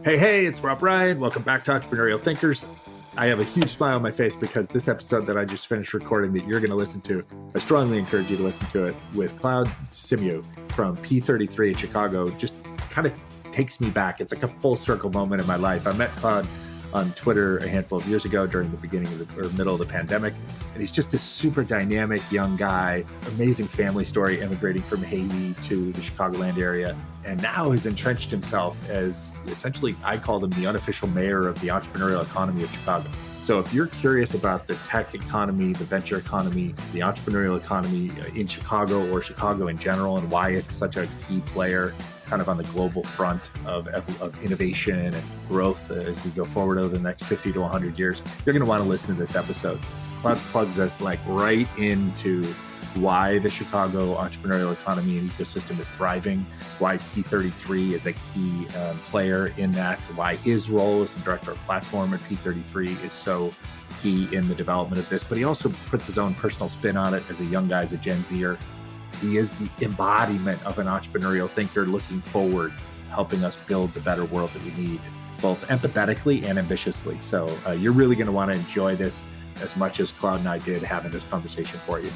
Hey, it's Rob Ryan. Welcome back to Entrepreneurial Thinkers. I have a huge smile on my face because this episode that I just finished recording that you're going to listen to, I strongly encourage you to listen to it with Claude Cimeus from P33 in Chicago. Just kind of takes me back. It's like a full circle moment in my life. I met Claude on Twitter a handful of years ago during the beginning of or middle of the pandemic. And he's just this super dynamic young guy, amazing family story, immigrating from Haiti to the Chicagoland area. And now has entrenched himself as essentially, I called him the unofficial mayor of the entrepreneurial economy of Chicago. So if you're curious about the tech economy, the venture economy, the entrepreneurial economy in Chicago or Chicago in general, and why it's such a key player kind of on the global front of innovation and growth as we go forward over the next 50 to 100 years, you're going to want to listen to this episode. Claude plugs us like right into why the Chicago entrepreneurial economy and ecosystem is thriving, why P33 is a key player in that, why his role as the director of platform at P33 is so key in the development of this. But he also puts his own personal spin on it as a young guy, as a Gen Zer. He is the embodiment of an entrepreneurial thinker looking forward, helping us build the better world that we need, both empathetically and ambitiously. So you're really going to want to enjoy this as much as Claude and I did having this conversation for you.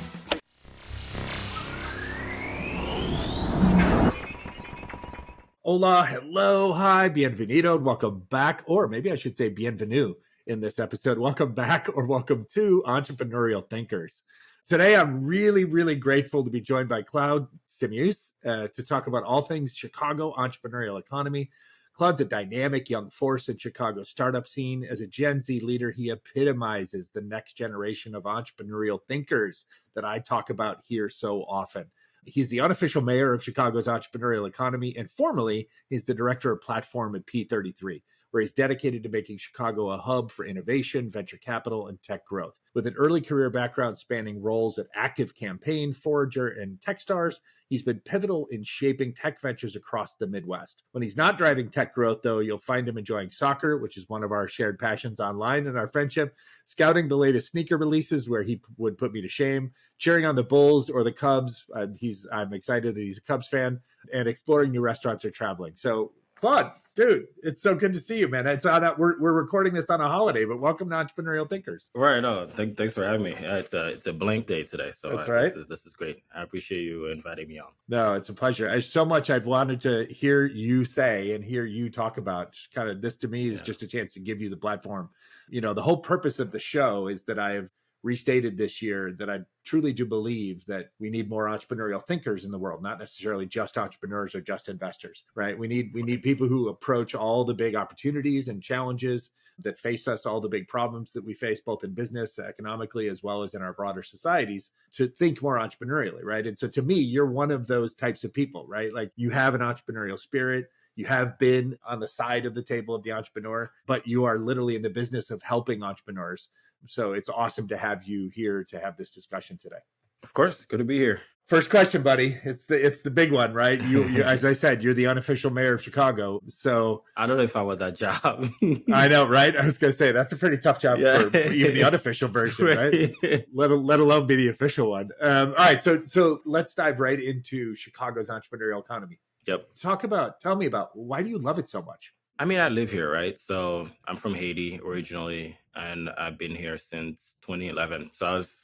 Hola, hello, hi, bienvenido, and welcome back, or maybe I should say bienvenue in this episode. Welcome back or welcome to Entrepreneurial Thinkers. Today, I'm really grateful to be joined by Claude Cimeus to talk about all things Chicago entrepreneurial economy. Claude's a dynamic young force in Chicago's startup scene. As a Gen Z leader, he epitomizes the next generation of entrepreneurial thinkers that I talk about here so often. He's the unofficial mayor of Chicago's entrepreneurial economy, and formerly, he's the director of platform at P33, where he's dedicated to making Chicago a hub for innovation, venture capital, and tech growth. With an early career background spanning roles at Active Campaign, Forager, and Techstars, he's been pivotal in shaping tech ventures across the Midwest. When he's not driving tech growth, though, you'll find him enjoying soccer, which is one of our shared passions online in our friendship, scouting the latest sneaker releases where he would put me to shame, cheering on the Bulls or the Cubs. I'm excited that he's a Cubs fan, and exploring new restaurants or traveling. So, Claude, dude, it's so good to see you, man. We're recording this on a holiday, but welcome to Entrepreneurial Thinkers. Right. No, thanks for having me. It's a blank day today, so That's right. This is great. I appreciate you inviting me on. No, it's a pleasure. So much I've wanted to hear you say and hear you talk about. Kind of this to me is just a chance to give you the platform. You know, the whole purpose of the show is that I have restated this year that I truly do believe that we need more entrepreneurial thinkers in the world, not necessarily just entrepreneurs or just investors, right? We need people who approach all the big opportunities and challenges that face us, all the big problems that we face, both in business, economically, as well as in our broader societies, to think more entrepreneurially, right? And so to me, you're one of those types of people, right? Like you have an entrepreneurial spirit. You have been on the side of the table of the entrepreneur, but you are literally in the business of helping entrepreneurs. So it's awesome to have you here to have this discussion today. Of course, good to be here. First question, buddy. It's the big one, right? You as I said, you're the unofficial mayor of Chicago. So I don't know if I want that job. I know, right? I was going to say that's a pretty tough job for even the unofficial version, right? Let alone be the official one. All right, so let's dive right into Chicago's entrepreneurial economy. Yep. Tell me about why do you love it so much? I mean, I live here, right? So I'm from Haiti originally, and I've been here since 2011. So I was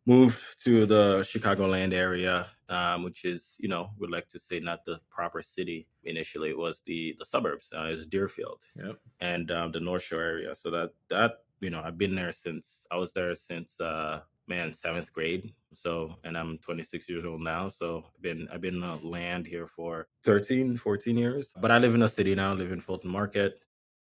moved to the Chicagoland area, which is, we'd like to say not the proper city. Initially, it was the suburbs. It was Deerfield, and the North Shore area. So that I've been there since I was there since 7th grade. So, and I'm 26 years old now. So I've been on land here for 13, 14 years. But I live in a city now. I live in Fulton Market.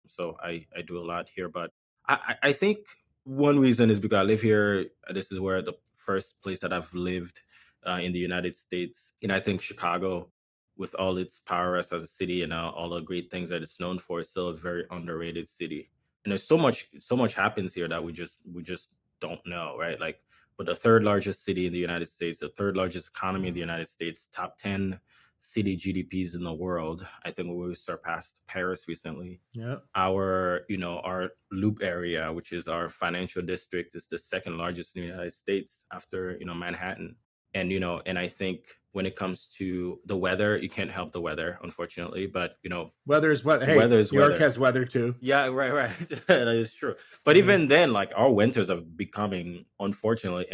So I do a lot here. But I think one reason is because I live here. This is where the first place that I've lived in the United States. And I think Chicago, with all its power as a city and all the great things that it's known for, is still a very underrated city. And there's so much happens here that we just don't know, right? Like, but the third largest city in the United States, the third largest economy in the United States, top 10 city GDPs in the world. I think we surpassed Paris recently. Yeah. Our Loop area, which is our financial district, is the second largest in the United States after, Manhattan. And, and I think when it comes to the weather. You can't help the weather, unfortunately, but Weather is what? Hey, weather is New York weather. has weather too. Yeah, right. That is true. But Yeah. even then, like our winters are becoming, unfortunately,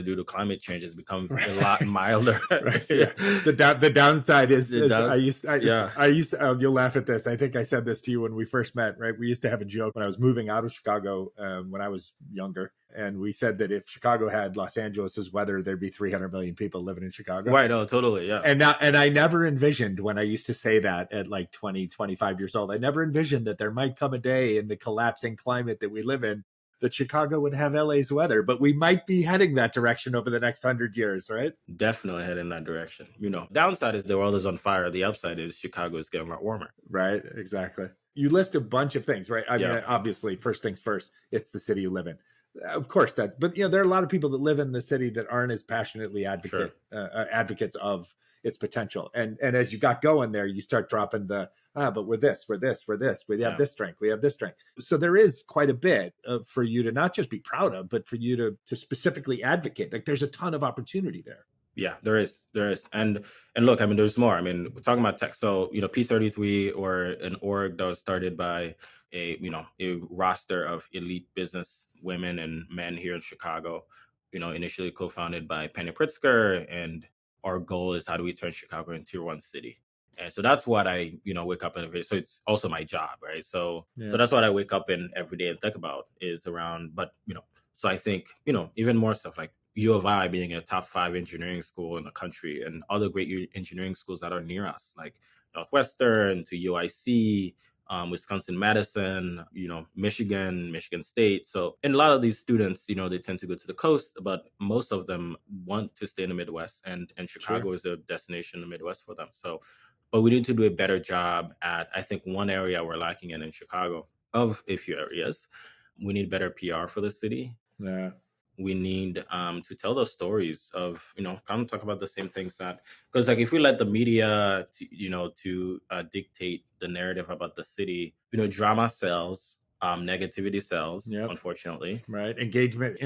due to climate change, is becoming a lot Right. milder. Right. Yeah. The downside It is does. Yeah. I used to, you'll laugh at this. I think I said this to you when we first met, right? We used to have a joke when I was moving out of Chicago when I was younger. And we said that if Chicago had Los Angeles's weather, there'd be 300 million people living in Chicago. Right. No, totally. Yeah. And I never envisioned when I used to say that at like 20, 25 years old, I never envisioned that there might come a day in the collapsing climate that we live in that Chicago would have LA's weather, but we might be heading that direction over the next 100 years, right? Definitely head in that direction. Downside is the world is on fire. The upside is Chicago is getting a lot warmer. Right, exactly. You list a bunch of things, right? I mean, Yeah. obviously, first things first, it's the city you live in. Of course, but there are a lot of people that live in the city that aren't as passionately Sure. advocates of its potential. And as you got going there, you start dropping but we're this, we have Yeah. this strength, we have this strength. So there is quite a bit for you to not just be proud of, but for you to specifically advocate. Like there's a ton of opportunity there. Yeah, there is. And look, I mean, there's more. I mean, we're talking about tech. So, P33, or an org that was started by a roster of elite business women and men here in Chicago, initially co-founded by Penny Pritzker. And our goal is, how do we turn Chicago into a tier 1 city? And so that's what I, wake up in. So it's also my job, right? So that's what I wake up in every day and think about is around, but, so I think, even more stuff like U of I being a top 5 engineering school in the country, and other great engineering schools that are near us, like Northwestern to UIC, Wisconsin-Madison, Michigan State. So, and a lot of these students, they tend to go to the coast, but most of them want to stay in the Midwest, and Chicago Sure. is a destination in the Midwest for them. So, but we need to do a better job at, I think one area we're lacking in Chicago, of a few areas, we need better PR for the city. Yeah. We need to tell those stories of, kind of talk about the same things that, because like if we let the media to dictate the narrative about the city, drama sells, negativity sells, Yep. unfortunately. Right. Engagement.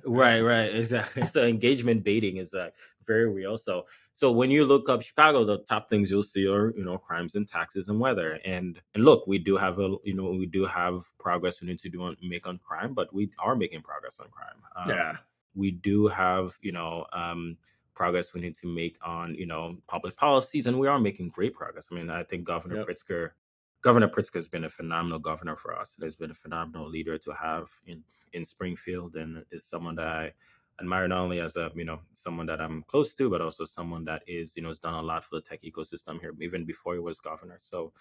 Right, exactly. So engagement baiting is very real. So when you look up Chicago, the top things you'll see are, crimes and taxes and weather. And look, we do have progress we need to make on crime, but we are making progress on crime. Yeah. We do have, progress we need to make on, public policies, and we are making great progress. I mean, I think Yep. Governor Pritzker has been a phenomenal governor for us. He's been a phenomenal leader to have in Springfield, and is someone that I admire, not only as a someone that I'm close to, but also someone that is has done a lot for the tech ecosystem here, even before he was governor. So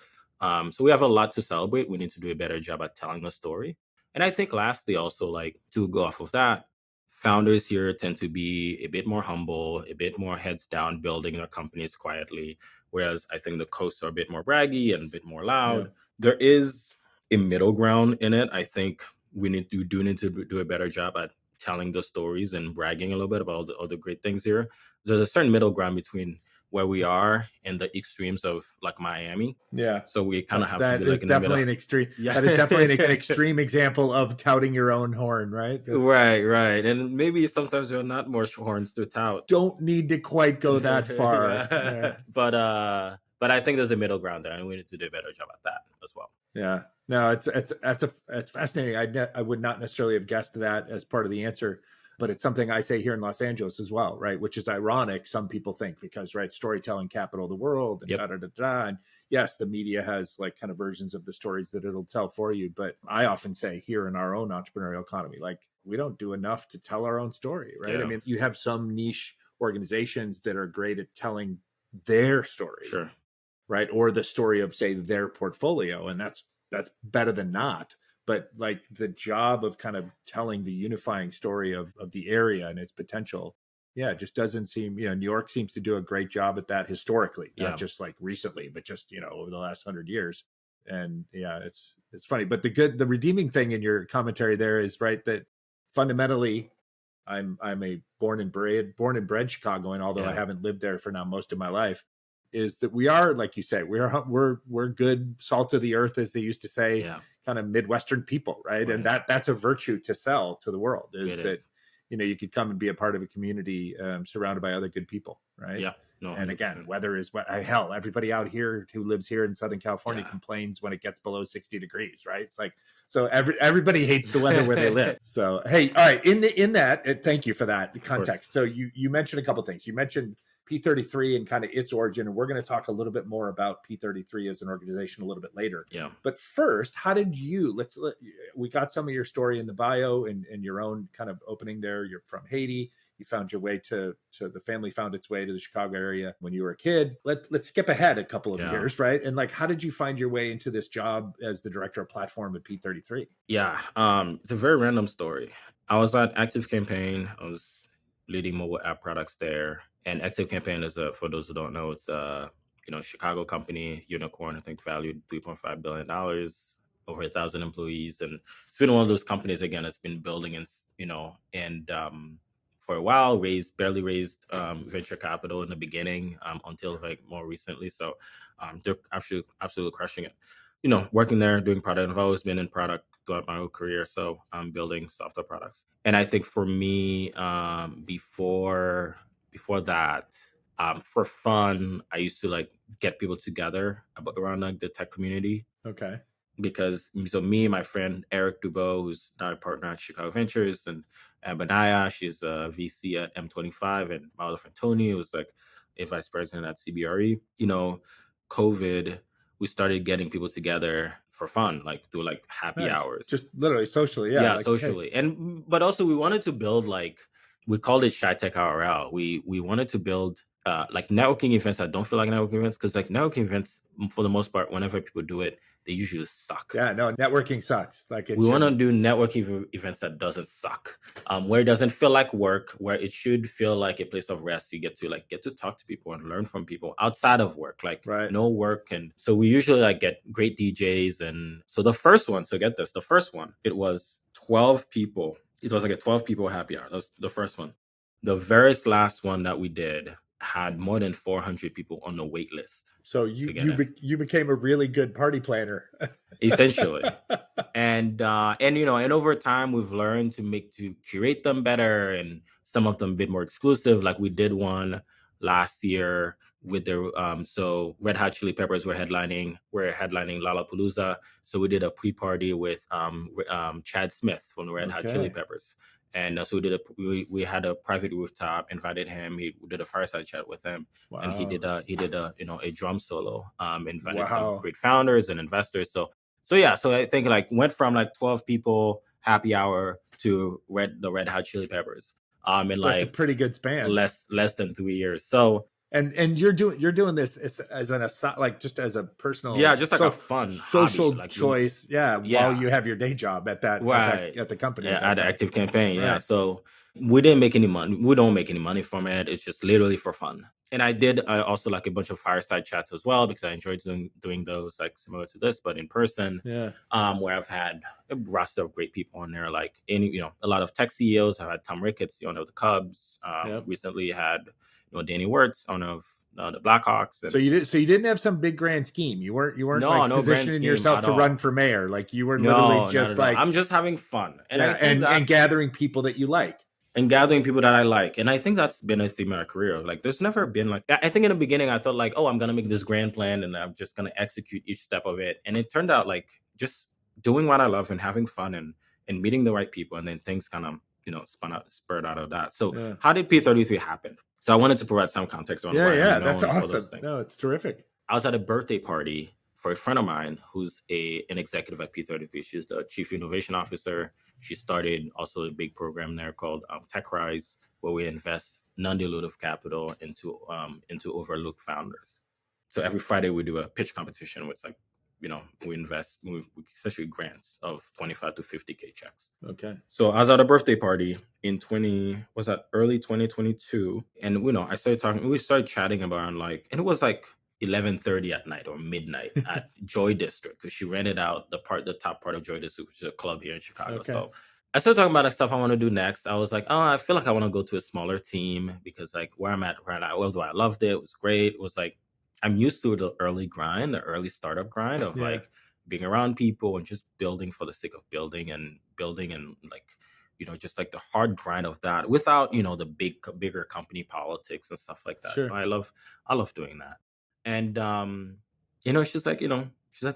we have a lot to celebrate. We need to do a better job at telling the story. And I think lastly, also, like, to go off of that, founders here tend to be a bit more humble, a bit more heads down, building their companies quietly. Whereas I think the coasts are a bit more braggy and a bit more loud. Yeah. There is a middle ground in it. I think we need to do a better job at telling the stories and bragging a little bit about all the great things here. There's a certain middle ground between where we are and the extremes of like Miami. Yeah. So we kind of have that to be like is in the definitely middle. an extreme. Yeah. That is definitely an extreme example of touting your own horn, right? Right. And maybe sometimes you're not more horns to tout. Don't need to quite go that far. Yeah. But I think there's a middle ground there, and we need to do a better job at that as well. Yeah. No, it's fascinating. I would not necessarily have guessed that as part of the answer, but it's something I say here in Los Angeles as well, right? Which is ironic. Some people think because, right, storytelling capital of the world, and Yep. da da da da. And yes, the media has like kind of versions of the stories that it'll tell for you. But I often say here in our own entrepreneurial economy, like we don't do enough to tell our own story, right? Yeah. I mean, you have some niche organizations that are great at telling their story, Sure. right? Or the story of, say, their portfolio, and that's better than not. But like the job of kind of telling the unifying story of the area and its potential, yeah, it just doesn't seem, New York seems to do a great job at that historically, not just like recently, but just, over the last 100 years. And yeah, it's funny. But the redeeming thing in your commentary there is, right, that fundamentally I'm a born and bred Chicagoan, although I haven't lived there for now most of my life, is that we are, like you say, we're good salt of the earth, as they used to say, kind of Midwestern people, right? And that's a virtue to sell to the world, is that you could come and be a part of a community surrounded by other good people, right? Yeah, no, And again, 100%. weather is what hell, everybody out here who lives here in Southern California Yeah. complains when it gets below 60 degrees, right? It's like, so everybody hates the weather where they live. So, hey, all right, in that, thank you for that Of course. context. So you mentioned a couple of things. You mentioned P33 and kind of its origin, and we're going to talk a little bit more about P33 as an organization a little bit later. Yeah. But first, how did you? We got some of your story in the bio and your own kind of opening there. You're from Haiti. You found your way to the family found its way to the Chicago area when you were a kid. Let's skip ahead a couple of years, right? And like, how did you find your way into this job as the director of platform at P33? Yeah, it's a very random story. I was at Active Campaign. I was leading mobile app products there. And Active Campaign is for those who don't know, it's a Chicago company, unicorn, I think valued $3.5 billion, over 1,000 employees. And it's been one of those companies, again, that's been building and for a while, barely raised venture capital in the beginning until like more recently. So they're absolutely crushing it. Working there, doing product. I've always been in product throughout my whole career. So I'm building software products. And I think for me, before that, for fun, I used to like get people together around like the tech community. Okay. Because so me and my friend Eric Dubois, who's now a partner at Chicago Ventures, and Benaya, she's a VC at M25, and my other friend Tony was like a vice president at CBRE. COVID, we started getting people together for fun, like through like happy hours, just literally socially. Yeah, like, socially, hey. But also we wanted to build like we called it Shy Tech IRL. We wanted to build like networking events that don't feel like networking events, because like networking events, for the most part, whenever people do it, they usually suck. Yeah, no, networking sucks. Like we want to do networking events that doesn't suck, where it doesn't feel like work, where it should feel like a place of rest. You get to talk to people and learn from people outside of work, like no work. And so we usually like get great DJs. And so the first one, it was 12 people. It was like a 12 people happy hour. That was the first one. The very last one that we did had more than 400 people on the wait list. So you became a really good party planner, essentially. And over time we've learned to curate them better, and some of them a bit more exclusive. Like we did one last year with the so Red Hot Chili Peppers we're headlining Lollapalooza. So we did a pre-party with Chad Smith from the Red Hot Chili Peppers. And so we had a private rooftop, invited him. We did a fireside chat with him. Wow. And he did a drum solo, invited some great founders and investors. So I think like went from like 12 people happy hour to the Red Hot Chili Peppers. And like that's a pretty good span. Less than 3 years. So and you're doing this as an aside, like just as a personal, just like a fun social hobby, like choice, while you have your day job at that at the company, at the Active Campaign. Yeah, so we didn't make any money. We don't make any money from it. It's just literally for fun. And I did also like a bunch of fireside chats as well, because I enjoyed doing those, like similar to this, but in person. Yeah. Where I've had a roster of great people on there, like a lot of tech CEOs. I've had Tom Ricketts, the owner of the Cubs. Recently had Danny Wirtz, owner of the Blackhawks. And so you didn't have some big grand scheme. You weren't like positioning yourself to run for mayor. Like you were literally just like, I'm just having fun, and and gathering people that you like. And gathering people that I like. And I think that's been a theme of my career. Like there's never been like, I think in the beginning I thought like, oh, I'm going to make this grand plan and I'm just going to execute each step of it. And it turned out like just doing what I love and having fun and meeting the right people. And then things kind of, spurred out of that. So how did P33 happen? So I wanted to provide some context on why I'm known that's awesome. for those things. No, it's terrific. I was at a birthday party for a friend of mine who's an executive at P33. She's the chief innovation officer. She started also a big program there called TechRise, where we invest non-dilutive capital into overlooked founders. So every Friday we do a pitch competition, which like, we essentially grants of 25 to 50K checks. Okay. So I was at a birthday party in early 2022. And, we started chatting about like, and it was like 11:30 at night or midnight at Joy District, because she rented out the top part of Joy District, which is a club here in Chicago. Okay. So I started talking about the stuff I want to do next. I was like, I feel like I want to go to a smaller team, because like where I'm at right now, although I loved it, it was great. It was like, I'm used to the early startup grind of like being around people and just building for the sake of building and like just like the hard grind of that without, the bigger company politics and stuff like that. So Sure. I love doing that. And she's like,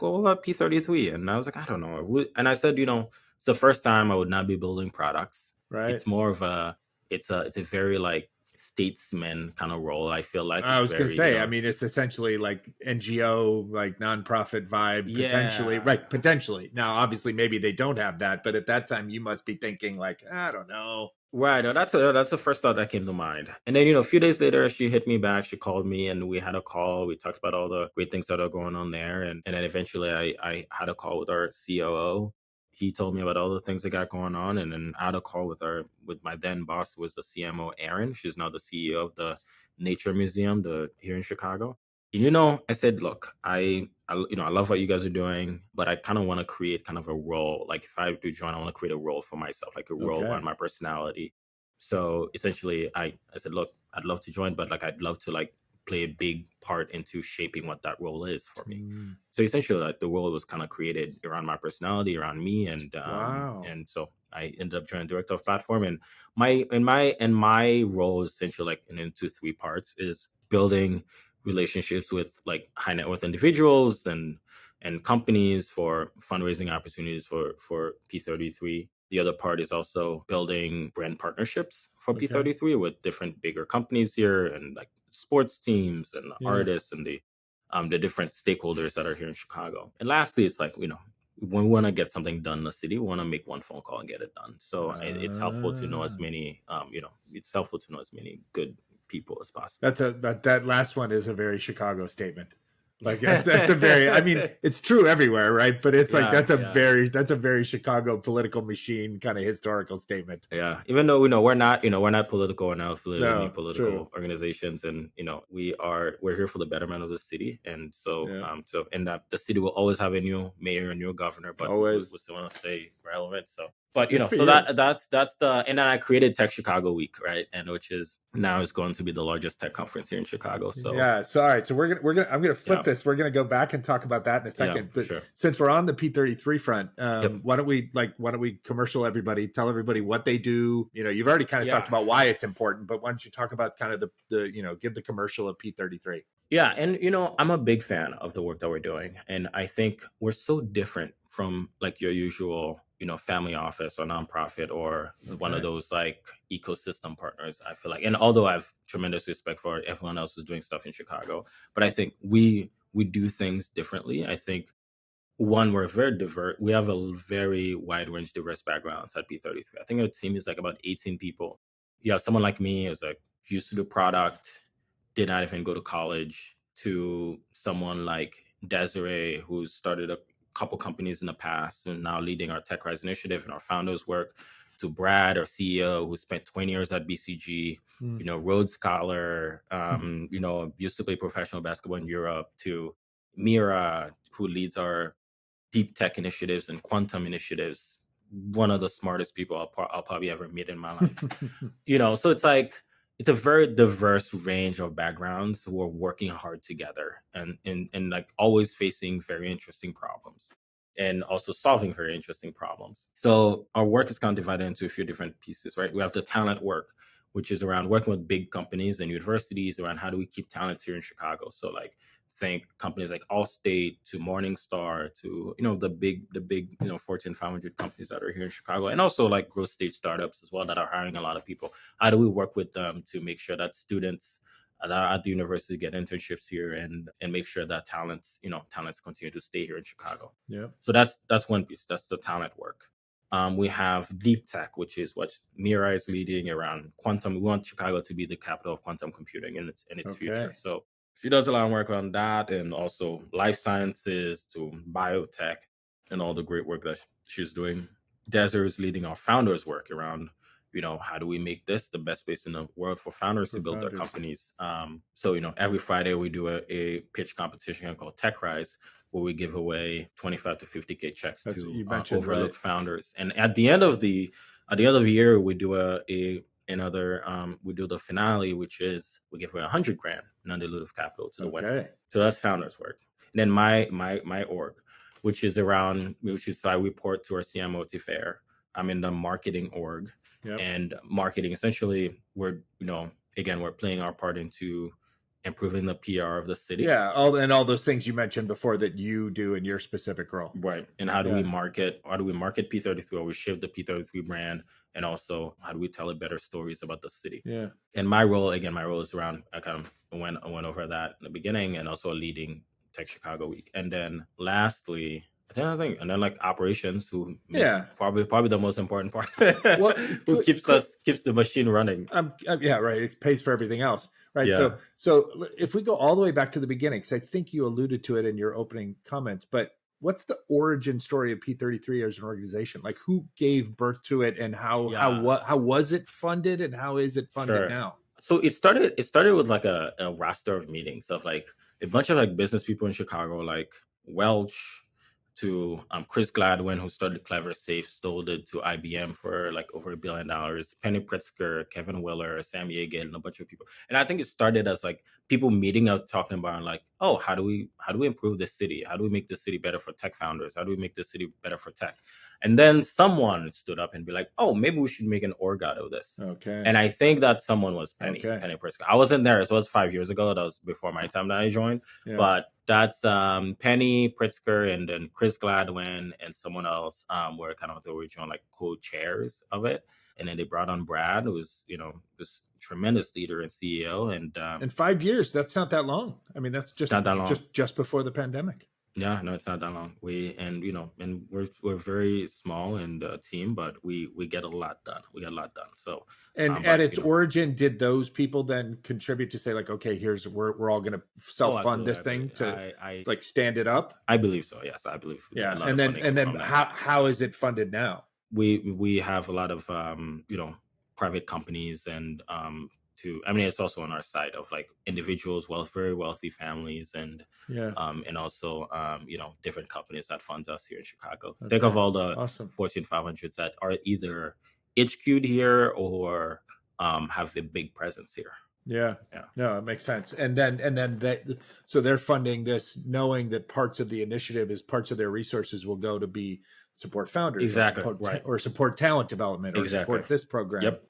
well, what about P33? And I was like, I don't know. And I said, it's the first time I would not be building products. Right. It's more of it's a very like statesman kind of role. I feel like I it's was going to very, say, I mean, it's essentially like NGO, like nonprofit vibe, potentially. yeah. Right. Potentially. Now, obviously, maybe they don't have that, but at that time, you must be thinking, like, I don't know. Right. No, that's the first thought that came to mind. And then, a few days later, she hit me back. She called me and we had a call. We talked about all the great things that are going on there. And then eventually I had a call with our COO. He told me about all the things that got going on. And then I had a call with my then boss, who was the CMO, Erin. She's now the CEO of the Nature Museum here in Chicago. And, I said, look, I love what you guys are doing, but I kind of want to create kind of a role. Like if I do join, I want to create a role for myself, like a role Okay. around my personality. So essentially, I said, look, I'd love to join, but like I'd love to like play a big part into shaping what that role is for me. Mm, So essentially, like the role was kind of created around my personality, around me, wow. and so I ended up joining director of platform. And my role is essentially like into three parts: is building relationships with like high net worth individuals and companies for fundraising opportunities for P33. The other part is also building brand partnerships for Okay. P33 with different bigger companies here and like sports teams and Yeah. artists and the different stakeholders that are here in Chicago. And lastly, it's like, when we want to get something done in the city, we want to make one phone call and get it done. So it's helpful to know as Ah. many, it's helpful to know as many good people as possible. That last one is a very Chicago statement. Like that's a very, I mean, it's true everywhere, right? But it's like Yeah, yeah. that's a very Chicago political machine kind of historical statement. Yeah, even though we're not political, we're not affiliated with any No, true. political organizations, and we're here for the betterment of the city, and so Yeah, and that the city will always have a new mayor, a new governor, but always. we still want to stay relevant. So, but Good for so you. that's the and then I created Tech Chicago Week, right, and which is now is going to be the largest tech conference here in Chicago. So Yeah. So all right. So we're gonna I'm gonna flip yeah, this. We're gonna go back and talk about that in a yeah, second. for But sure. since we're on the P33 front, Yep. why don't we commercial everybody? Tell everybody what they do. You've already kind of talked Yeah. about why it's important, but why don't you talk about kind of the give the commercial of P33? Yeah, and I'm a big fan of the work that we're doing, and I think we're so different from like your usual, family office or nonprofit or one of Okay. those like ecosystem partners. I feel like, and although I have tremendous respect for everyone else who's doing stuff in Chicago, but I think we do things differently. I think one, we're very diverse. We have a very wide range, diverse backgrounds at P33. I think our team is like about 18 people. You have someone like me who's like used to do product, did not even go to college, to someone like Desiree, who started a couple companies in the past and now leading our Tech Rise initiative and our founders work, to Brad, our CEO, who spent 20 years at BCG, Mm. Rhodes Scholar, used to play professional basketball in Europe, to Mira, who leads our deep tech initiatives and quantum initiatives, one of the smartest people I'll probably ever meet in my life. So it's like it's a very diverse range of backgrounds who are working hard together and like always facing very interesting problems and also solving very interesting problems. So our work is kind of divided into a few different pieces, right? We have the talent work, which is around working with big companies and universities around how do we keep talents here in Chicago. So like think companies like Allstate to Morningstar to the big Fortune 500 companies that are here in Chicago, and also like growth stage startups as well that are hiring a lot of people. How do we work with them to make sure that students at the university get internships here and make sure that talents continue to stay here in Chicago? Yeah. So that's one piece. That's the talent work. We have deep tech, which is what Mira is leading around quantum. We want Chicago to be the capital of quantum computing in its future. Okay. So she does a lot of work on that, and also life sciences to biotech and all the great work that she's doing. Desiree is leading our founders work around, how do we make this the best space in the world for founders to For build their founders. companies? So, every Friday we do a pitch competition called Tech Rise, where we give away 25 to 50K checks That's what to you mentioned, right? overlooked founders. And at the end of the year, we do we do the finale, which is we give away 100 grand non-dilutive capital to the winner. Okay. So that's founders work. And then my org, which is I report to our CMO Fair. I'm in the marketing org, Yep. and marketing. Essentially, we're playing our part into improving the PR of the city. Yeah, all those things you mentioned before that you do in your specific role. Right. And Yeah. how do we market P33, or we shift the P33 brand, and also how do we tell it better stories about the city? Yeah. And my role is around, I went over that in the beginning, and also leading Tech Chicago Week. And then lastly, and then like operations, who makes Yeah. probably the most important part, Well, who keeps the machine running. yeah, right. It pays for everything else, right? Yeah. So if we go all the way back to the beginning, because I think you alluded to it in your opening comments, but what's the origin story of P33 as an organization? Like, who gave birth to it, and how was it funded, and how is it funded Sure. now? So it started with like a roster of meetings of like a bunch of like business people in Chicago, like Welch to Chris Gladwin, who started Clever Safe, sold it to IBM for like over $1 billion. Penny Pritzker, Kevin Willer, Sam Yeaget, and a bunch of people. And I think it started as like people meeting out, talking about like, oh, how do we improve the city? How do we make the city better for tech founders? How do we make the city better for tech? And then someone stood up and be like, oh, maybe we should make an org out of this. Okay. And I think that someone was Penny Okay. Pritzker. I wasn't there. So it was 5 years ago. That was before my time that I joined. Yeah. But that's Penny Pritzker, and then Chris Gladwin and someone else were kind of the original like co-chairs of it. And then they brought on Brad, who was, this tremendous leader and CEO. And in 5 years, that's not that long. I mean, that's just not that long. just before the pandemic. Yeah, no, it's not that long. We're very small in the team, but we get a lot done. We get a lot done. So, and at its origin, did those people then contribute to say like, okay, we're all going to self-fund this thing to like stand it up? I believe so. Yes, I believe. Yeah, and then how is it funded now? We have a lot of private companies, and it's also on our side of like individuals, very wealthy families, and and also different companies that funds us here in Chicago. Okay. Think of all the Fortune 500s that are either HQ'd here or have a big presence here. Yeah. No, it makes sense. And then so they're funding this, knowing that parts of the initiative parts of their resources will go to be support founders, exactly, or support talent development, or support this program. Yep.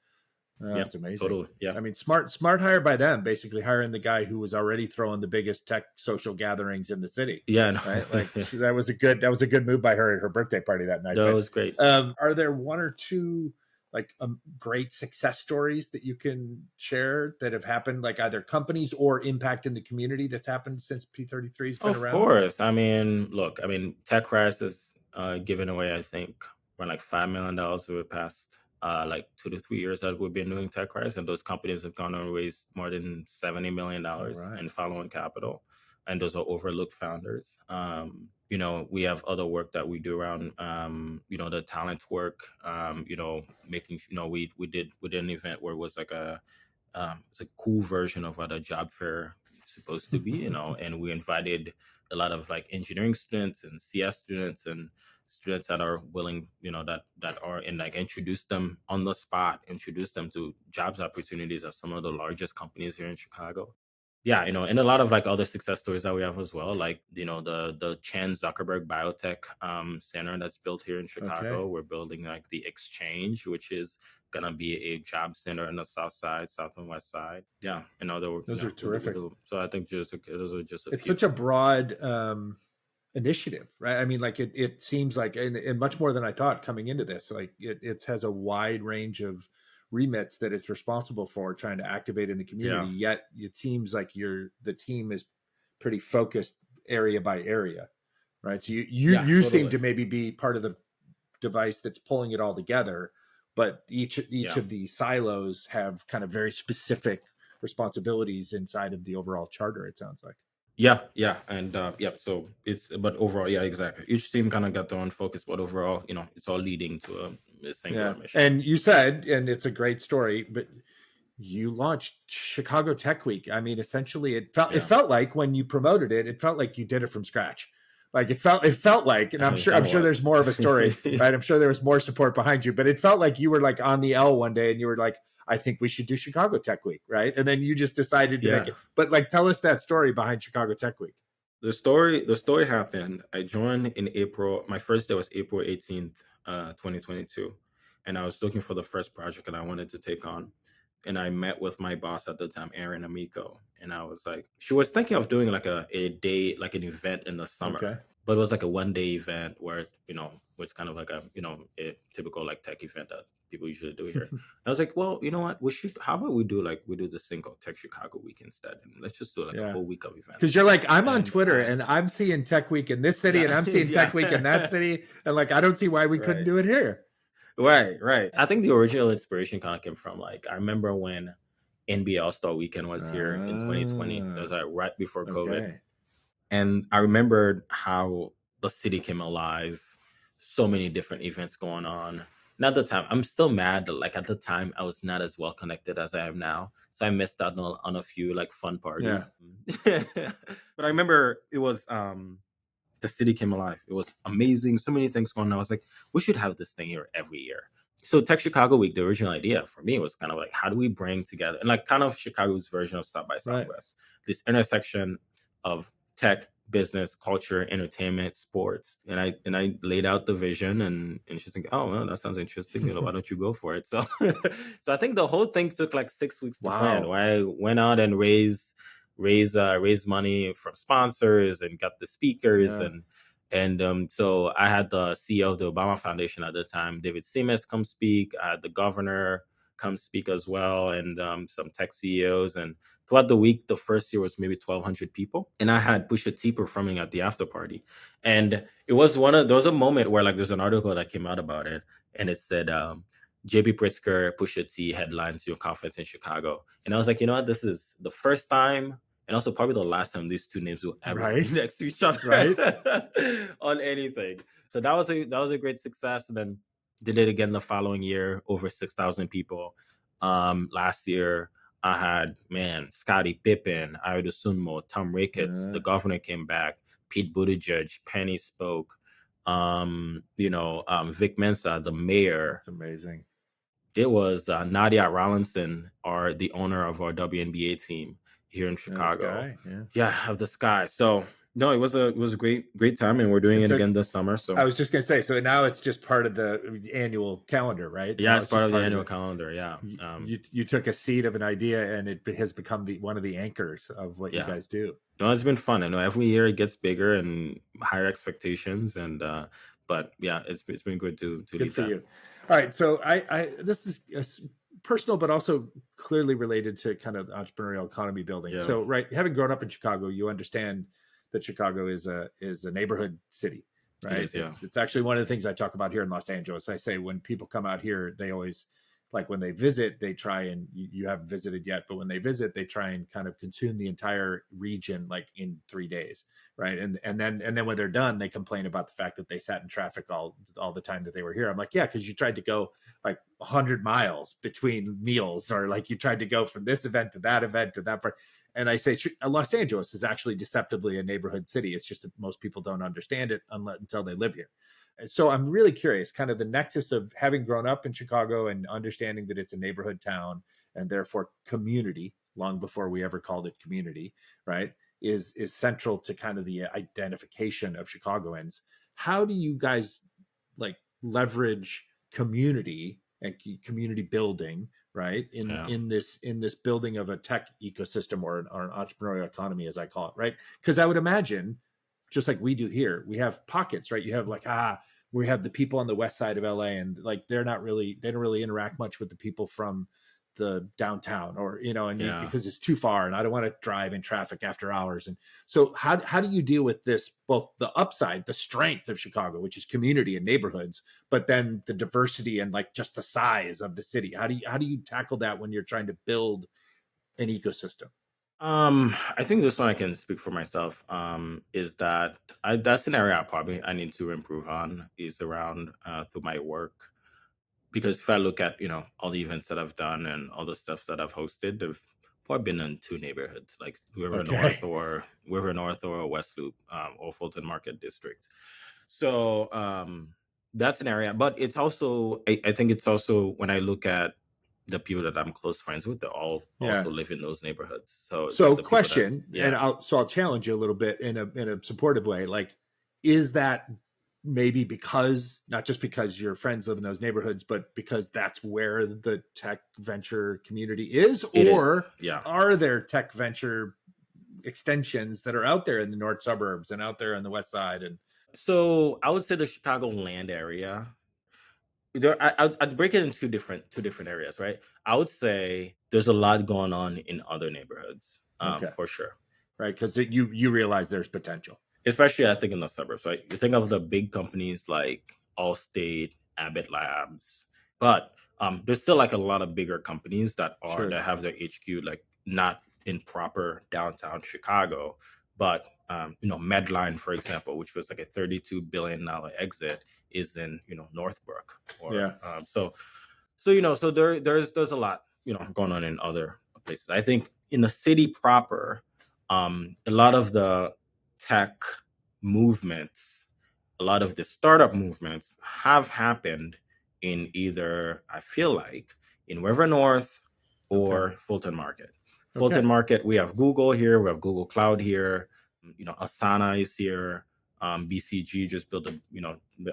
That's amazing. Totally. Yeah. I mean, smart hire by them, basically hiring the guy who was already throwing the biggest tech social gatherings in the city. Yeah. No. Right? Like that was a good move by her at her birthday party that night. That was great. Are there one or two like great success stories that you can share that have happened, like either companies or impact in the community that's happened since P33 has been around? Of course. I mean, look, TechRise has given away, I think, around like $5 million over the past like 2 to 3 years that we've been doing TechRise, and those companies have gone and raised more than $70 million in follow-on capital, and those are overlooked founders. We have other work that we do around the talent work, making we did an event where it was like it's a cool version of what a job fair is supposed to be, and we invited a lot of like engineering students and CS students and students that are willing, that are in, like, introduce them on the spot, introduce them to jobs opportunities of some of the largest companies here in Chicago. Yeah, and a lot of like other success stories that we have as well, like the Chan Zuckerberg Biotech Center that's built here in Chicago. We're building like the Exchange, which is gonna be a job center in the South Side, South and West Side. Yeah, those are terrific. So I think those are just it's such a broad initiative, right? I mean, like it seems like, and much more than I thought coming into this, like it has a wide range of remits that it's responsible for trying to activate in the community. Yet it seems like the team is pretty focused area by area, right? So you totally seem to maybe be part of the device that's pulling it all together, but each of the silos have kind of very specific responsibilities inside of the overall charter, it sounds like. Yeah, and so but overall, yeah, exactly. Each team kind of got their own focus, but overall, it's all leading to a singular mission. And you said, and it's a great story, but you launched Chicago Tech Week. I mean, essentially, it felt like when you promoted it, it felt like you did it from scratch. Like it felt like, and I'm sure there's more of a story, right? I'm sure there was more support behind you, but it felt like you were like on the L one day and you were like, I think we should do Chicago Tech Week, right? And then you just decided to make it. But like, tell us that story behind Chicago Tech Week. The story happened. I joined in April. My first day was April 18th, 2022. and I was looking for the first project that I wanted to take on. And I met with my boss at the time, Erin Amico, and I was like, she was thinking of doing like a day, like an event in the summer, Okay. but it was like a 1 day event where, was kind of like a typical like tech event that people usually do here. I was like, well, you know what? How about we do this thing called Tech Chicago Week instead? And let's just do like a Yeah. whole week of events. Because you're like, I'm on And Twitter and I'm seeing Tech Week in this city and I'm seeing Tech Week in that city. And like, I don't see why we couldn't Right. do it here. Right. I think the original inspiration kind of came from like, I remember when NBA All-Star Weekend was here in 2020. That was like right before COVID. Okay. And I remembered how the city came alive, so many different events going on. And at the time, I'm still mad that like at the time I was not as well connected as I am now. So I missed out on a few like fun parties. But I remember it was the city came alive. It was amazing. So many things going on. I was like, we should have this thing here every year. So Tech Chicago Week, the original idea for me was kind of like, how do we bring together, and like kind of Chicago's version of South by Southwest, this intersection of tech, business, culture, entertainment, sports. And I laid out the vision, and she's like, oh, well, that sounds interesting. Why don't you go for it? So so I think the whole thing took like 6 weeks to plan. Where I went out and raised money from sponsors and got the speakers so I had the CEO of the Obama Foundation at the time, David Cimeus, come speak. I had the governor come speak as well, and some tech CEOs. And throughout the week, the first year was maybe 1,200 people, and I had Pusha T performing at the after party. And there was a moment where like there's an article that came out about it, and it said JB Pritzker, Pusha T headlines your conference in Chicago. And I was like, you know what, this is the first time and also probably the last time these two names will ever be next to each other on anything. So that was a great success. And then did it again the following year, over 6,000 people. Last year I had Scottie Pippen, Ida Sunmo, Tom Ricketts, the governor came back, Pete Buttigieg, Penny spoke, Vic Mensa, the mayor. That's amazing. It was Nadia Rollinson, the owner of our WNBA team here in Chicago. Of the Sky. So no, it was a great time, and we're doing it again this summer. So I was just gonna say, so now it's just part of the annual calendar, right? Yeah, it's part of the annual calendar. Yeah. You took a seed of an idea, and it has become one of the anchors of what you guys do. No, it's been fun. I know every year it gets bigger and higher expectations, and but yeah, it's been good to good for you. All right, so I this is personal, but also clearly related to kind of entrepreneurial economy building. Yeah. So, right, having grown up in Chicago, you understand that Chicago is a neighborhood city, right? It is, It's actually one of the things I talk about here in Los Angeles. I say when people come out here, they always like when they visit, they try and you haven't visited yet, but when they visit, they try and kind of consume the entire region like in 3 days, right? And then when they're done, they complain about the fact that they sat in traffic all the time that they were here. I'm like, yeah, because you tried to go like 100 miles between meals, or like you tried to go from this event to that event to that part. And I say Los Angeles is actually deceptively a neighborhood city. It's just that most people don't understand it until they live here. So I'm really curious, kind of the nexus of having grown up in Chicago and understanding that it's a neighborhood town and therefore community, long before we ever called it community, right, is central to kind of the identification of Chicagoans. How do you guys like leverage community and community building, right, in this building of a tech ecosystem or an entrepreneurial economy, as I call it, right? Because I would imagine, just like we do here, we have pockets, right? You have like, we have the people on the west side of LA, and like they don't really interact much with the people from the downtown, or because it's too far, and I don't want to drive in traffic after hours. And so how do you deal with this, both the upside, the strength of Chicago, which is community and neighborhoods, but then the diversity and like just the size of the city? How do you tackle that when you're trying to build an ecosystem? I think this one I can speak for myself. Is that that's an area I need to improve on, is around through my work. Because if I look at all the events that I've done and all the stuff that I've hosted, they've probably been in two neighborhoods, like River North or West Loop, or Fulton Market District. So that's an area, but it's also I think it's also, when I look at the people that I'm close friends with, they all also live in those neighborhoods. So question, and I'll challenge you a little bit in a supportive way. Like, is that maybe because, not just because your friends live in those neighborhoods, but because that's where the tech venture community is? It is, Or yeah. are there tech venture extensions that are out there in the north suburbs and out there on the west side? And So I would say the Chicagoland area. I'd break it into two different areas, right? I would say there's a lot going on in other neighborhoods, okay, for sure. right, because you realize there's potential. Especially I think in the suburbs, right? You think of the big companies like Allstate, Abbott Labs, but there's still like a lot of bigger companies that Sure. have their HQ like not in proper downtown Chicago, but Medline, for example, which was like a $32 billion exit, is in Northbrook, or Yeah. so there's a lot going on in other places. I think in the city proper, a lot of the tech movements, a lot of the startup movements have happened in either, I feel like, in River North or Okay. Fulton Market. Okay. Fulton Market, we have Google here, we have Google Cloud here, Asana is here. BCG just built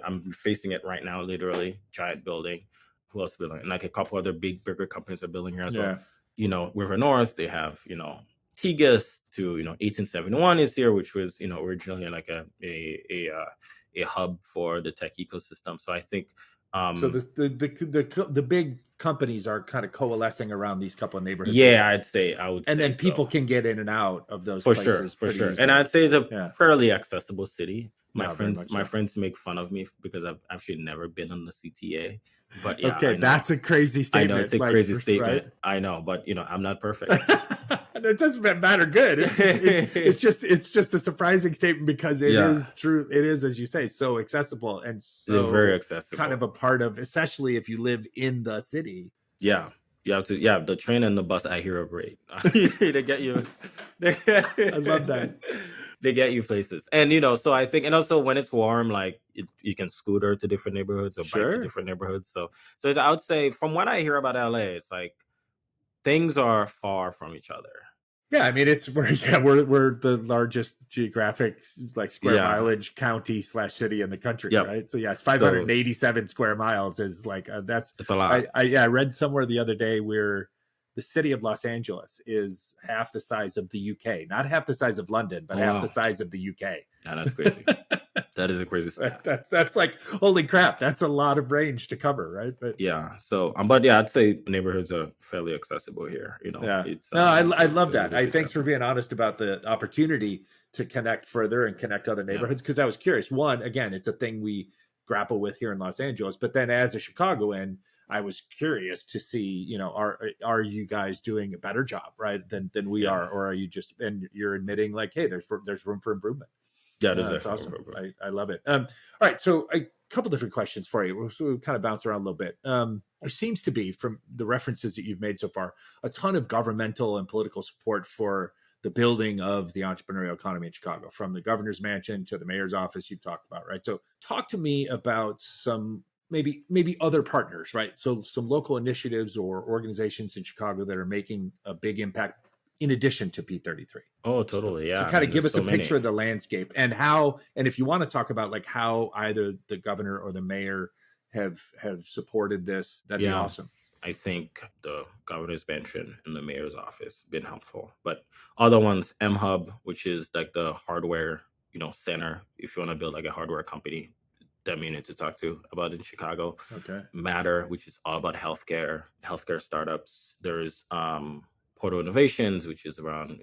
I'm facing it right now, literally, giant building. Who else is building? And like a couple other bigger companies are building here as well. River North, they have, Tegas to 1871 is here, which was originally like a hub for the tech ecosystem. So I think so the big companies are kind of coalescing around these couple of neighborhoods. Yeah, I would say, and then people so. can get in and out of those For places sure. easily. And I'd say it's a fairly accessible city. My Yeah, friends make fun of me because I've actually never been on the CTA. But yeah, okay, that's a crazy statement. I know it's a crazy statement. Right? I know, but I'm not perfect. It doesn't matter good. It's just a surprising statement because it is true. It is, as you say, so accessible and so very accessible. Kind of a part of, especially if you live in the city. Yeah. You have to, the train and the bus I hear are great. They get you. I love that. They get you places. And, so I think, and also when it's warm, like you can scooter to different neighborhoods or bike to different neighborhoods. So I would say from what I hear about LA, it's like things are far from each other. Yeah, I mean, we're the largest geographic square mileage county / city in the country, right? So it's 587 square miles is like it's a lot. I read somewhere the other day where the city of Los Angeles is half the size of the UK, not half the size of London, but half the size of the UK. Yeah, that's crazy. That is a crazy stat. That's like, holy crap, that's a lot of range to cover, right? But yeah, so but yeah, I'd say neighborhoods are fairly accessible here. I love that. Thanks for being honest about the opportunity to connect further and connect other neighborhoods, because I was curious. One, again, it's a thing we grapple with here in Los Angeles, but then as a Chicagoan, I was curious to see, are you guys doing a better job, right, than we are, or are you just, and you're admitting like, hey, there's room for improvement. Yeah, that's awesome. I love it. All right, so a couple different questions for you. We'll kind of bounce around a little bit. There seems to be, from the references that you've made so far, a ton of governmental and political support for the building of the entrepreneurial economy in Chicago, from the governor's mansion to the mayor's office you've talked about, right? So talk to me about some maybe other partners, right? So some local initiatives or organizations in Chicago that are making a big impact in addition to P33. Oh, totally. Yeah. So kind of give us a picture of the landscape and how, and if you want to talk about like how either the governor or the mayor have supported this, that'd be awesome. I think the governor's mansion and the mayor's office been helpful, but other ones, M-Hub, which is like the hardware, center, if you want to build like a hardware company, that you need to talk to about in Chicago. Okay. Matter, which is all about healthcare startups. There's Portal Innovations, which is around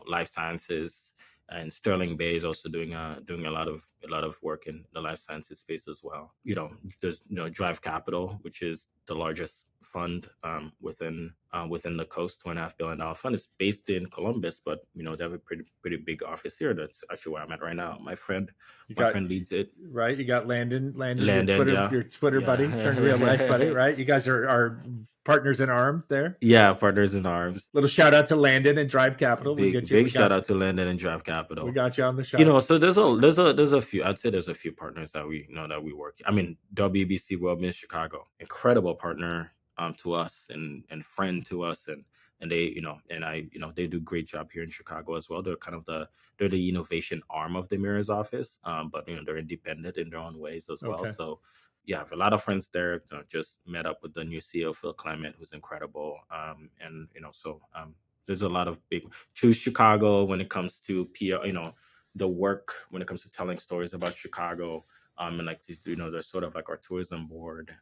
life sciences, and Sterling Bay is also doing a lot of work in the life sciences space as well. There's Drive Capital, which is the largest fund within the coast, $2.5 billion fund. It's based in Columbus, but they have a pretty big office here. That's actually where I'm at right now. My friend leads it. Right, you got Landon, your Twitter buddy, turned real life buddy, right? You guys are partners in arms there. Yeah, partners in arms. Little shout out to Landon and Drive Capital. Big shout out to Landon and Drive Capital. We got you on the show. So there's a few. I'd say there's a few partners that we work. I mean, WBC World Miss Chicago, incredible partner to us and friend to us, and and they, they do a great job here in Chicago as well. They're the innovation arm of the mayor's office, but they're independent in their own ways as well. Okay. So yeah, I have a lot of friends there. Just met up with the new CEO, Phil Clement, who's incredible. And there's a lot of big choose Chicago when it comes to PR. The work when it comes to telling stories about Chicago. And like there's sort of like our tourism board.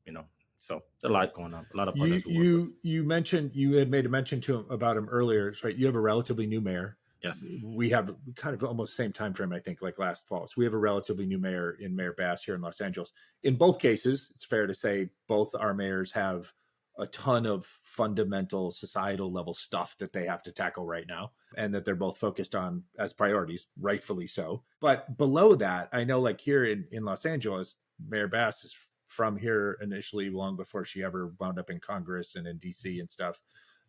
You know, so there's a lot going on. A lot of You partners we work with. you mentioned you had made a mention to him about him earlier, right? You have a relatively new mayor. Yes. We have kind of almost same time frame, I think, like last fall. So we have a relatively new mayor in Mayor Bass here in Los Angeles. In both cases, it's fair to say both our mayors have a ton of fundamental societal level stuff that they have to tackle right now, and that they're both focused on as priorities, rightfully so. But below that, I know like here in Los Angeles, Mayor Bass is from here initially, long before she ever wound up in Congress and in DC and stuff.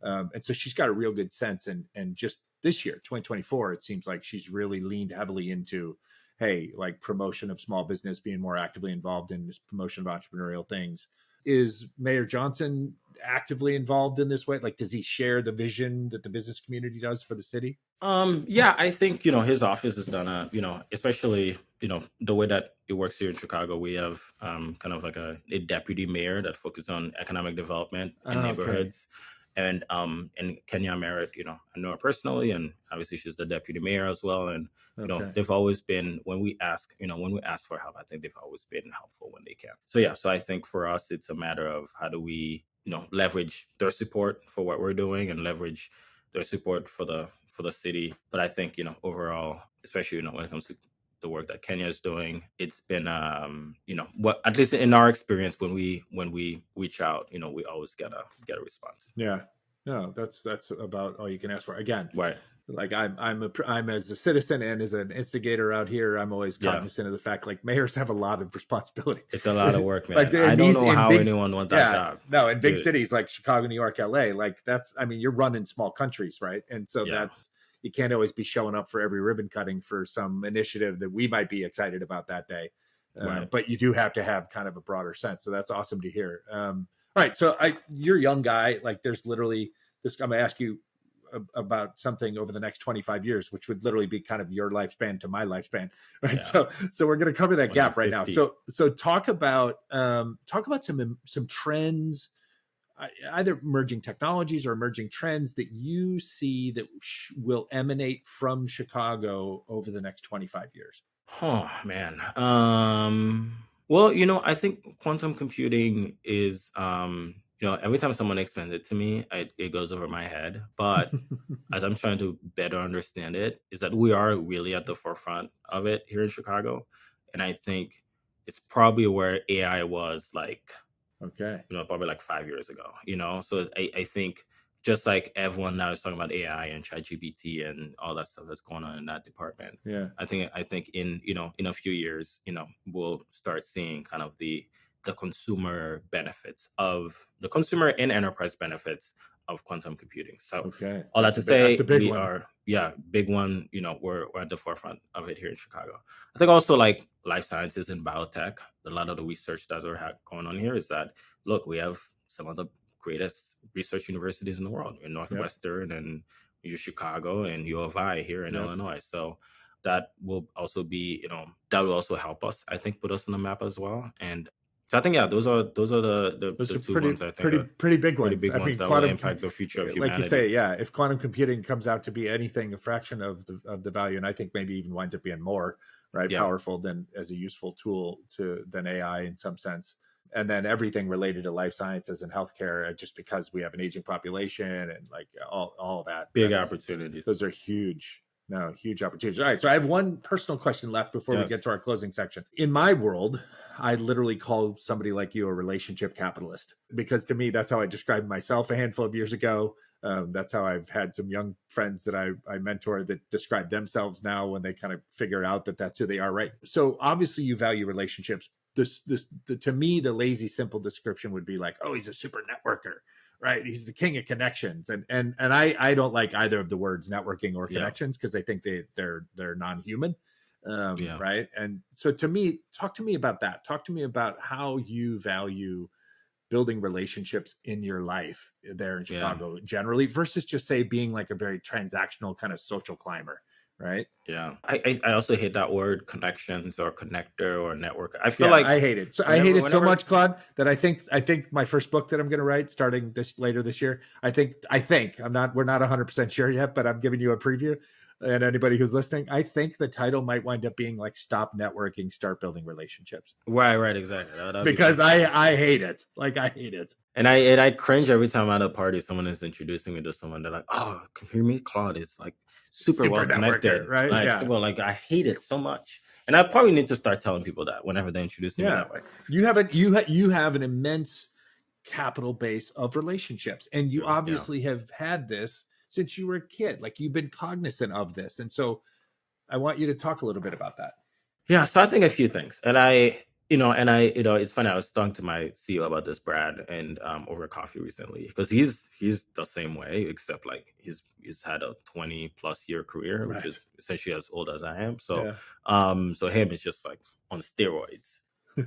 And so she's got a real good sense. And just this year, 2024, it seems like she's really leaned heavily into, hey, like promotion of small business, being more actively involved in this promotion of entrepreneurial things. Is Mayor Johnson actively involved in this way? Like, does he share the vision that the business community does for the city? Yeah, I think, his office has done especially, the way that it works here in Chicago, we have kind of like a deputy mayor that focuses on economic development in Okay. neighborhoods. And Kenya Merritt, I know her personally, and obviously she's the deputy mayor as well. And Okay. they've always been, when we ask for help, I think they've always been helpful when they can. So yeah, so I think for us, it's a matter of how do we, leverage their support for what we're doing and leverage their support for the city. But I think, overall, especially, when it comes to the work that Kenya is doing, it's been, what, at least in our experience, when we reach out, we always get a response. Yeah. No, that's about all you can ask for. Again, Right. like I'm as a citizen and as an instigator out here, I'm always Yeah. cognizant of the fact like mayors have a lot of responsibility. It's a lot of work, man. Like I don't know how big, anyone wants that job. No, in big Dude. cities like Chicago, New York, LA, like you're running small countries, right? And so Yeah. you can't always be showing up for every ribbon cutting for some initiative that we might be excited about that day. Right. But you do have to have kind of a broader sense. So that's awesome to hear. All right. So you're a young guy. Like there's literally this, I'm going to ask you about something over the next 25 years, which would literally be kind of your lifespan to my lifespan. Right. Yeah. So we're going to cover that gap right now. 50. So talk about some trends, either emerging technologies or emerging trends that you see that will emanate from Chicago over the next 25 years. Oh man. Well, I think quantum computing is, every time someone explains it to me, it goes over my head. But as I'm trying to better understand it, is that we are really at the forefront of it here in Chicago. And I think it's probably where AI was like, Okay. probably like 5 years ago, So I think just like everyone now is talking about AI and ChatGPT and all that stuff that's going on in that department. Yeah. I think in a few years, we'll start seeing kind of the consumer benefits of the consumer and enterprise benefits of quantum computing. So Okay. all that to say, that's a big we one. are, big one. We're at the forefront of it here in Chicago. I think also like life sciences and biotech. A lot of the research that we're going on here is that, look, we have some of the greatest research universities in the world in Northwestern and Chicago and U of I here in Illinois. So that will also be, that will also help us, I think, put us on the map as well. And so I think, those are the two ones I think are pretty big ones. pretty big ones that will impact the future of humanity. Like you say, yeah, if quantum computing comes out to be anything, a fraction of the value, and I think maybe even winds up being more, right, powerful than as a useful tool than AI in some sense. And then everything related to life sciences and healthcare, just because we have an aging population and like all that. Big opportunities. Those are huge. No, huge opportunities. All right. So I have one personal question left before we get to our closing section. In my world, I literally call somebody like you a relationship capitalist, because to me, that's how I described myself a handful of years ago. That's how I've had some young friends that I mentor that describe themselves now when they kind of figure out that that's who they are. Right. So obviously you value relationships. To me, the lazy, simple description would be like, oh, he's a super networker, right? He's the king of connections. And I don't like either of the words networking or connections, because I think they're non-human. Right. And so to me, talk to me about that. Talk to me about how you value building relationships in your life there in Yeah. Chicago generally versus just say being like a very transactional kind of social climber, right? Yeah. I also hate that word connections or connector or network. I feel Yeah, like I hate it. So I hate it so whenever much, Claude, that I think my first book that I'm going to write starting later this year, I think we're not 100% sure yet, but I'm giving you a preview. And anybody who's listening, I think the title might wind up being like "Stop Networking, Start Building Relationships," right, exactly. That'd be because perfect. I hate it. Like I hate it. And I cringe every time at a party someone is introducing me to someone. They're like, "Oh, can you meet Claude? Is like super Super well networker, connected. right? Like Yeah, super like I hate it so much." And I probably need to start telling people that whenever they're introducing me yeah. that way. You have an immense capital base of relationships, and you Yeah. obviously have had this since you were a kid. Like you've been cognizant of this, and so I want you to talk a little bit about that. Yeah, so I think a few things, it's funny. I was talking to my CEO about this, Brad, and over coffee recently, because he's the same way, except like he's had a 20+ year career, which Right. is essentially as old as I am. So, Yeah. so him is just like on steroids.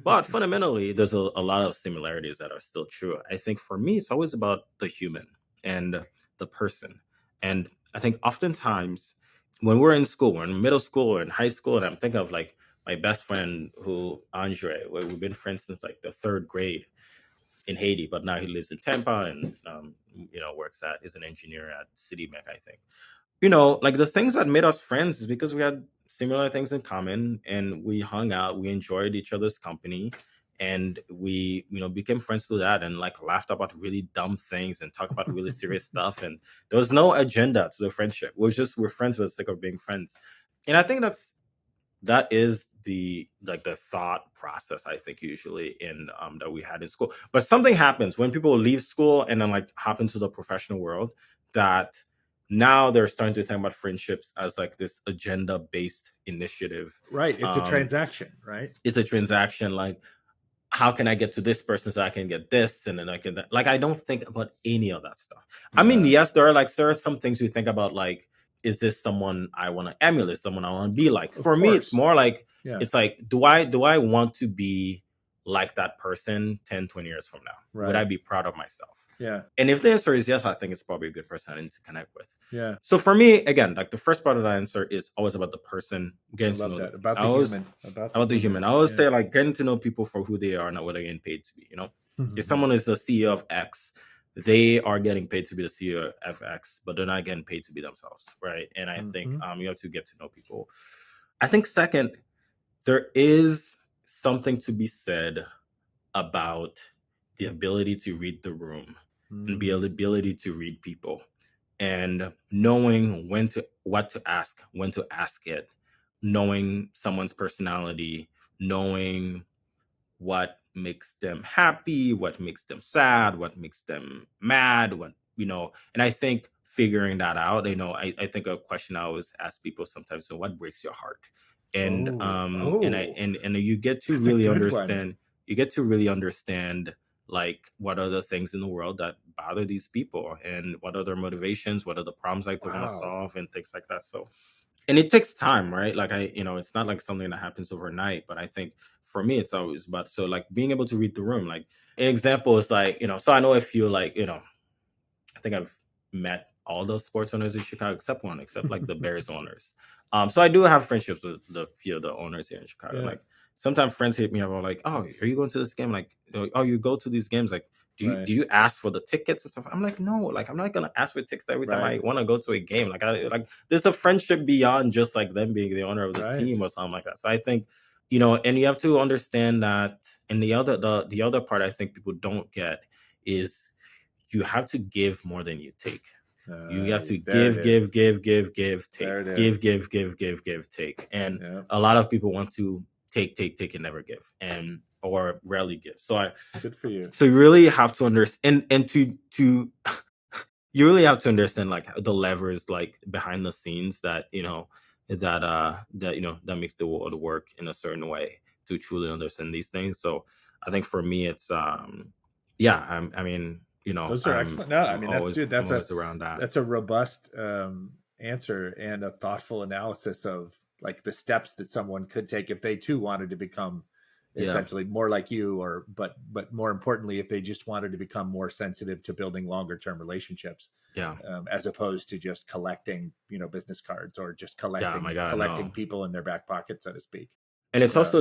But fundamentally, there's a lot of similarities that are still true. I think for me, it's always about the human and the person, and I think oftentimes when we're in school, we're in middle school or in high school, and I'm thinking of like my best friend who Andre, we've been friends since like the third grade in Haiti, but now he lives in Tampa and is an engineer at CityMech, I think. Like the things that made us friends is because we had similar things in common and we hung out, we enjoyed each other's company, and we became friends through that and like laughed about really dumb things and talk about really serious stuff, and there was no agenda to the friendship. We're friends for the sake of being friends. And I think that is the thought process, I think, usually in that we had in school. But something happens when people leave school and then like hop into the professional world, that now they're starting to think about friendships as like this agenda based initiative. Right. It's a um transaction, right? it's a transaction, like how can I get to this person so I can get this, and then I can, like, I don't think about any of that stuff. I mean, Yeah. yes, there are some things you think about, like, is this someone I want to emulate, someone I want to be like? Of For me, it's course. more like, Yeah. it's like, do I want to be like that person 10, 20 years from now? Would I Right. be proud of myself? Yeah. And if the answer is yes, I think it's probably a good person I need to connect with. Yeah. So for me, again, like the first part of that answer is always about the person, I getting to love know them. that. About I the always human. About the about the human. human. I always Yeah. say like getting to know people for who they are, not what they're getting paid to be. If someone is the CEO of X, they are getting paid to be the CEO of X, but they're not getting paid to be themselves, right? And I think you have to get to know people. I think second, there is something to be said about the ability to read the room and the ability to read people, and knowing what to ask, when to ask it, knowing someone's personality, knowing what makes them happy, what makes them sad, what makes them mad, and I think figuring that out, I think a question I always ask people sometimes, so what breaks your heart? And and you get to That's a really good one. understand, like what are the things in the world that bother these people, and what are their motivations, what are the problems like they want to Wow. solve, and things like that. So, and it takes time, right? Like it's not like something that happens overnight, but I think for me it's always about, so like being able to read the room. Like an example is like, so I know if you like, I think I've met all the sports owners in Chicago except one, except like the Bears owners. So I do have friendships with the few of the owners here in Chicago. Yeah. Like sometimes friends hit me up like, "Oh, are you going to this game?" Like, "Oh, you go to these games? Like, do you Right. do you ask for the tickets and stuff?" I'm like, "No, like I'm not gonna ask for tickets every time Right. I want to go to a game. Like, there's a friendship beyond just like them being the owner of the Right. team or something like that." So I think, and you have to understand that. And the other part I think people don't get is you have to give more than you take. You have to There it give, is. There take, it is. give, take. And Yeah. a lot of people want to take, and never give, and or rarely give. Good for you. So you really have to understand, and to you really have to understand like the levers like behind the scenes that that makes the world work in a certain way to truly understand these things. So I think for me it's yeah, I mean, Those are excellent. No, I mean that's good. I'm always around that. That's a robust answer and a thoughtful analysis of like the steps that someone could take if they too wanted to become essentially more like you, or but more importantly, if they just wanted to become more sensitive to building longer term relationships, as opposed to just collecting, business cards, or just collecting people in their back pocket, so to speak. And it's also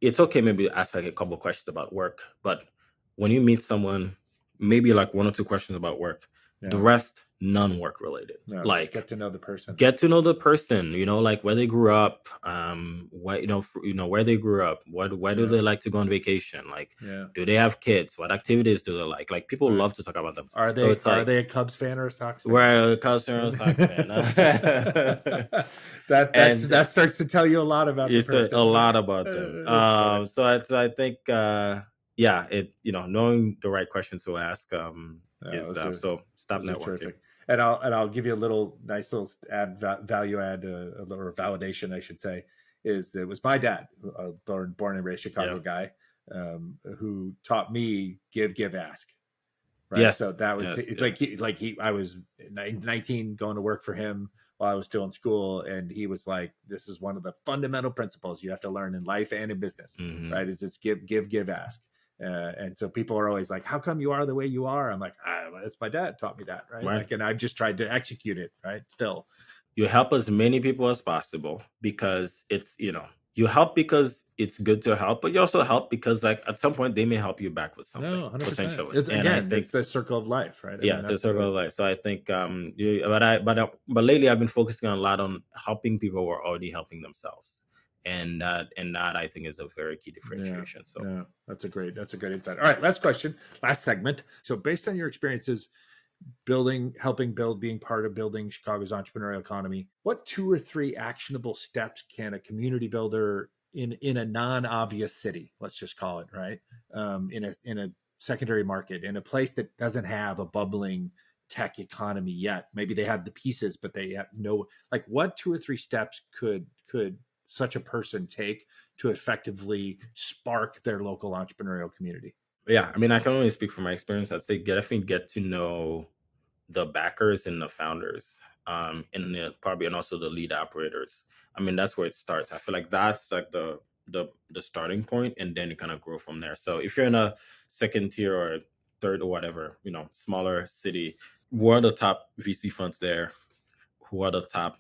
it's okay maybe to ask like a couple of questions about work, but when you meet someone, maybe like one or two questions about work. The rest, none work related. Like, get to know the person. Like where they grew up, where they grew up, where do they like to go on vacation? Like, do they have kids? What activities do they like? Like, people love to talk about them. Are they a Cubs fan or a Sox fan? We're a Cubs fan or a Sox fan. that starts to tell you a lot about the person. A lot about them. So I think knowing the right questions to ask so stop networking. Terrific. And I'll give you a nice little value add, or validation, I should say, is that it was my dad, born and raised Chicago guy, who taught me give ask. Right. Yes. So that was I was 19 going to work for him while I was still in school. And he was like, this is one of the fundamental principles you have to learn in life and in business, right? Is this give, ask. And so people are always like, how come you are the way you are? I'm like, it's my dad taught me that. Right. Like, and I've just tried to execute it. Right. Still. You help as many people as possible because it's, you help because it's good to help, but you also help because, like, at some point they may help you back with something potentially. It's the circle of life, right? It's the circle of life. So I think, but lately I've been focusing a lot on helping people who are already helping themselves, and that I think is a very key differentiation. That's a great insight. All right, last question, last segment. So based on your experiences helping build, being part of building Chicago's entrepreneurial economy, what 2 or 3 actionable steps can a community builder in a non-obvious city, let's just call it, right, in a secondary market, in a place that doesn't have a bubbling tech economy yet? Maybe they have the pieces, but they have no, like, what 2 or 3 steps could such a person take to effectively spark their local entrepreneurial community? Yeah, I mean, I can only speak from my experience. I'd say definitely get to know the backers and the founders, and also the lead operators. I mean, that's where it starts. I feel like that's like the starting point, and then you kind of grow from there. So if you're in a second tier or third or whatever, smaller city, who are the top VC funds there? Who are the top,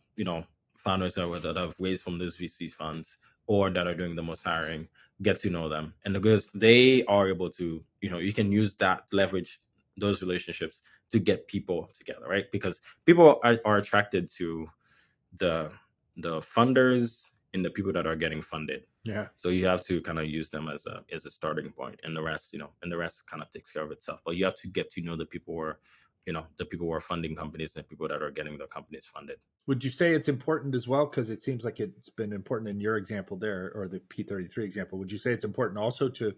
founders that have raised from those VC funds or that are doing the most hiring? Get to know them, and because they are able to, you can use that, leverage those relationships to get people together, right? Because people are attracted to the funders and the people that are getting funded. Yeah. So you have to kind of use them as a starting point, and the rest, kind of takes care of itself. But you have to get to know the people who are, the people who are funding companies and the people that are getting the companies funded. Would you say it's important as well? Because it seems like it's been important in your example there, or the P33 example. Would you say it's important also to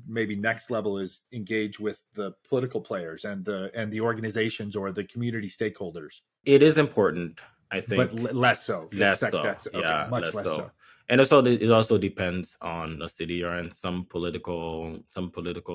maybe next level is engage with the political players and the organizations or the community stakeholders? It is important, I think, but less so. Much less so. And it also depends on the city you're in. Some political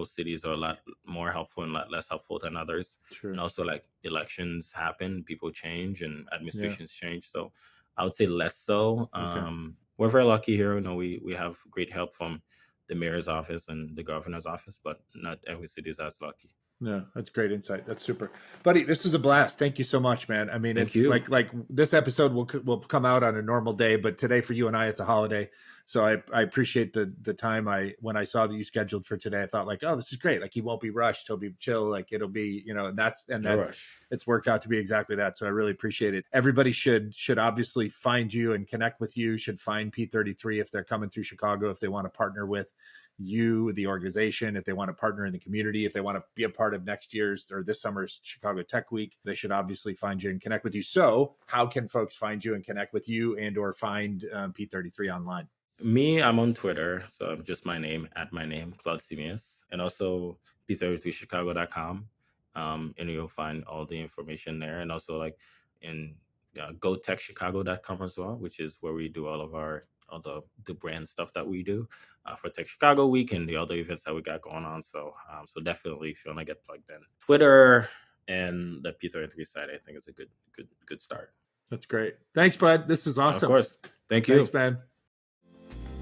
cities are a lot more helpful and a lot less helpful than others. Sure. And also, like, elections happen, people change, and administrations change. So I would say less so. Okay. We're very lucky here. We have great help from the mayor's office and the governor's office, but not every city is as lucky. No, that's great insight. That's super, buddy. This is a blast. Thank you so much, man. I mean, it's like this episode will come out on a normal day, but today for you and I, it's a holiday. So I appreciate the time. When I saw that you scheduled for today, I thought, like, oh, this is great. Like, he won't be rushed. He'll be chill. Like, it'll be, that's it's worked out to be exactly that. So I really appreciate it. Everybody should obviously find you and connect with you. Should find P33 if they're coming through Chicago, if they want to partner with you, the organization, if they want to partner in the community, if they want to be a part of next year's or this summer's Chicago Tech Week, they should obviously find you and connect with you. So how can folks find you and connect with you and or find P33 online? Me, I'm on Twitter. So just my name, Claude Cimeus, and also P33Chicago.com. And you'll find all the information there. And also, like, in GoTechChicago.com as well, which is where we do all of the brand stuff that we do for Tech Chicago Week and the other events that we got going on. So definitely, if you want to get plugged in, Twitter and the P33 site, I think is a good start. That's great. Thanks, bud. This is awesome. Of course. Thank you. Thanks, man.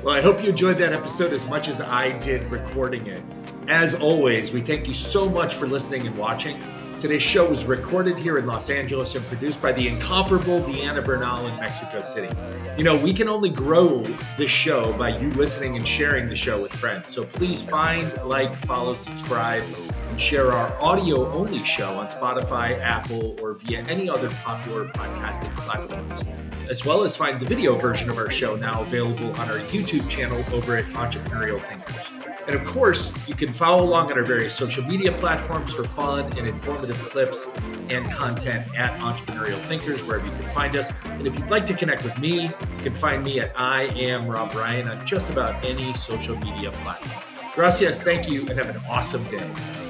Well, I hope you enjoyed that episode as much as I did recording it. As always, we thank you so much for listening and watching. Today's show was recorded here in Los Angeles and produced by the incomparable Deanna Bernal in Mexico City. You know, we can only grow this show by you listening and sharing the show with friends. So please find, like, follow, subscribe, and share our audio-only show on Spotify, Apple, or via any other popular podcasting platforms, as well as find the video version of our show now available on our YouTube channel over at Entrepreneurial Thinkers. And of course, you can follow along on our various social media platforms for fun and informative clips and content at Entrepreneurial Thinkers, wherever you can find us. And if you'd like to connect with me, you can find me at I Am Rob Ryan on just about any social media platform. Gracias, thank you, and have an awesome day.